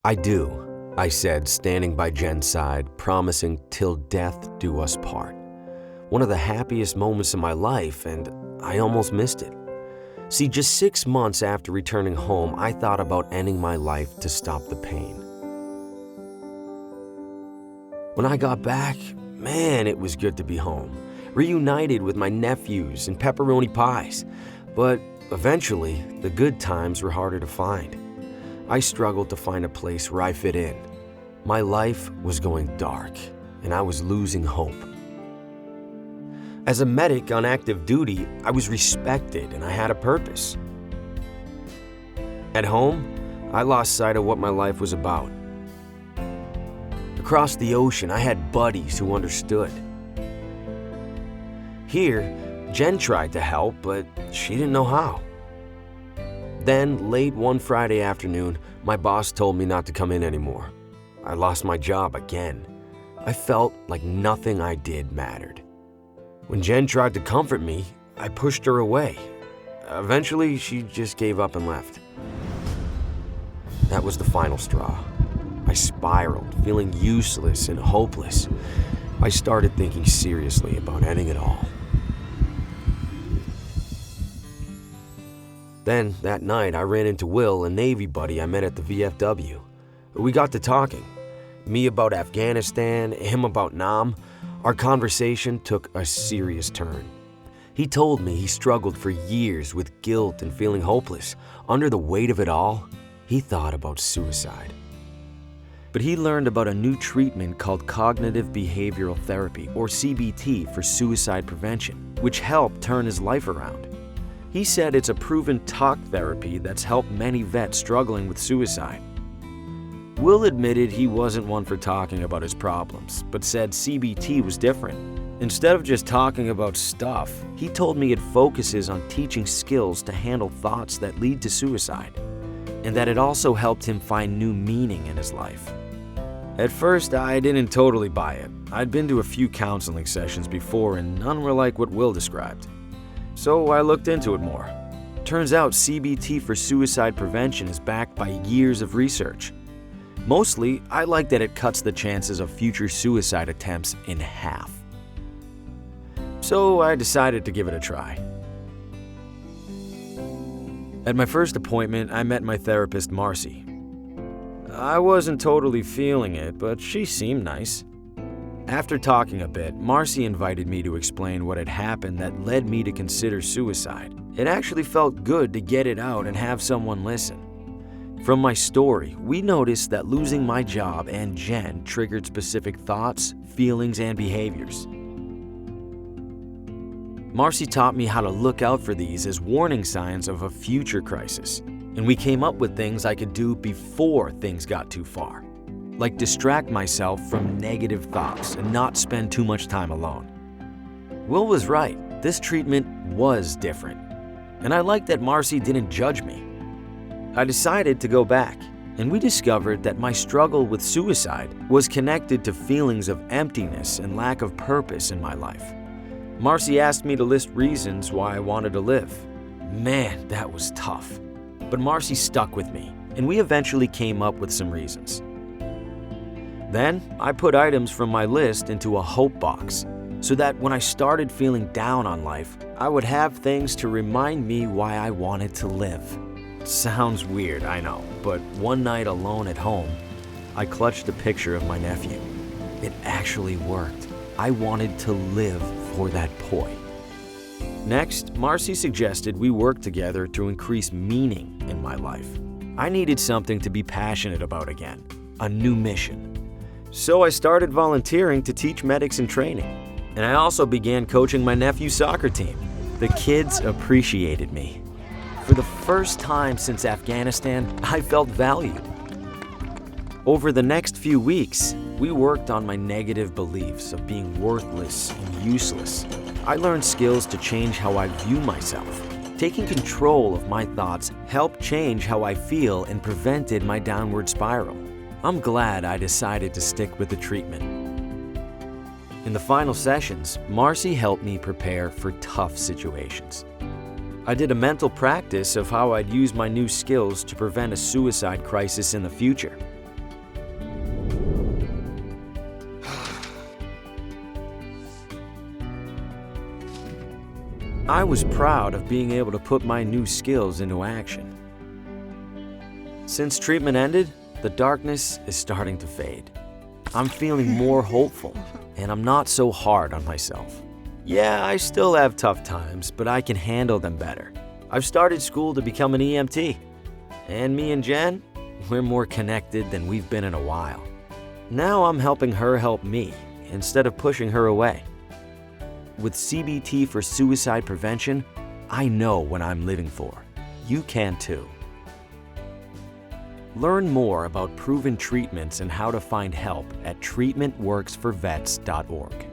"I do," I said, standing by Jen's side, promising till death do us part. One of the happiest moments of my life, and I almost missed it. See, just 6 months after returning home, I thought about ending my life to stop the pain. When I got back, man, it was good to be home, reunited with my nephews and pepperoni pies. But eventually, the good times were harder to find. I struggled to find a place where I fit in. My life was going dark, and I was losing hope. As a medic on active duty, I was respected and I had a purpose. At home, I lost sight of what my life was about. Across the ocean, I had buddies who understood. Here, Jen tried to help, but she didn't know how. Then, late one Friday afternoon, my boss told me not to come in anymore. I lost my job again. I felt like nothing I did mattered. When Jen tried to comfort me, I pushed her away. Eventually, she just gave up and left. That was the final straw. I spiraled, feeling useless and hopeless. I started thinking seriously about ending it all. Then, that night, I ran into Will, a Navy buddy I met at the VFW. We got to talking. Me about Afghanistan, him about Nam. Our conversation took a serious turn. He told me he struggled for years with guilt and feeling hopeless. Under the weight of it all, he thought about suicide. But he learned about a new treatment called cognitive behavioral therapy, or CBT, for suicide prevention, which helped turn his life around. He said it's a proven talk therapy that's helped many vets struggling with suicide. Will admitted he wasn't one for talking about his problems, but said CBT was different. Instead of just talking about stuff, he told me it focuses on teaching skills to handle thoughts that lead to suicide, and that it also helped him find new meaning in his life. At first, I didn't totally buy it. I'd been to a few counseling sessions before, and none were like what Will described. So I looked into it more. Turns out CBT for suicide prevention is backed by years of research. Mostly, I like that it cuts the chances of future suicide attempts in half. So I decided to give it a try. At my first appointment, I met my therapist, Marcy. I wasn't totally feeling it, but she seemed nice. After talking a bit, Marcy invited me to explain what had happened that led me to consider suicide. It actually felt good to get it out and have someone listen. From my story, we noticed that losing my job and Jen triggered specific thoughts, feelings, and behaviors. Marcy taught me how to look out for these as warning signs of a future crisis, and we came up with things I could do before things got too far, like distract myself from negative thoughts and not spend too much time alone. Will was right, this treatment was different, and I liked that Marcy didn't judge me. I decided to go back, and we discovered that my struggle with suicide was connected to feelings of emptiness and lack of purpose in my life. Marcy asked me to list reasons why I wanted to live. Man, that was tough. But Marcy stuck with me, and we eventually came up with some reasons. Then, I put items from my list into a hope box, so that when I started feeling down on life, I would have things to remind me why I wanted to live. Sounds weird, I know, but one night alone at home, I clutched a picture of my nephew. It actually worked. I wanted to live for that boy. Next, Marcy suggested we work together to increase meaning in my life. I needed something to be passionate about again, a new mission. So I started volunteering to teach medics in training, and I also began coaching my nephew's soccer team. The kids appreciated me. For the first time since Afghanistan, I felt valued. Over the next few weeks, we worked on my negative beliefs of being worthless and useless. I learned skills to change how I view myself. Taking control of my thoughts helped change how I feel and prevented my downward spiral. I'm glad I decided to stick with the treatment. In the final sessions, Marcy helped me prepare for tough situations. I did a mental practice of how I'd use my new skills to prevent a suicide crisis in the future. I was proud of being able to put my new skills into action. Since treatment ended, the darkness is starting to fade. I'm feeling more hopeful, and I'm not so hard on myself. Yeah, I still have tough times, but I can handle them better. I've started school to become an EMT. And me and Jen, we're more connected than we've been in a while. Now I'm helping her help me instead of pushing her away. With CBT for suicide prevention, I know what I'm living for. You can too. Learn more about proven treatments and how to find help at treatmentworksforvets.org.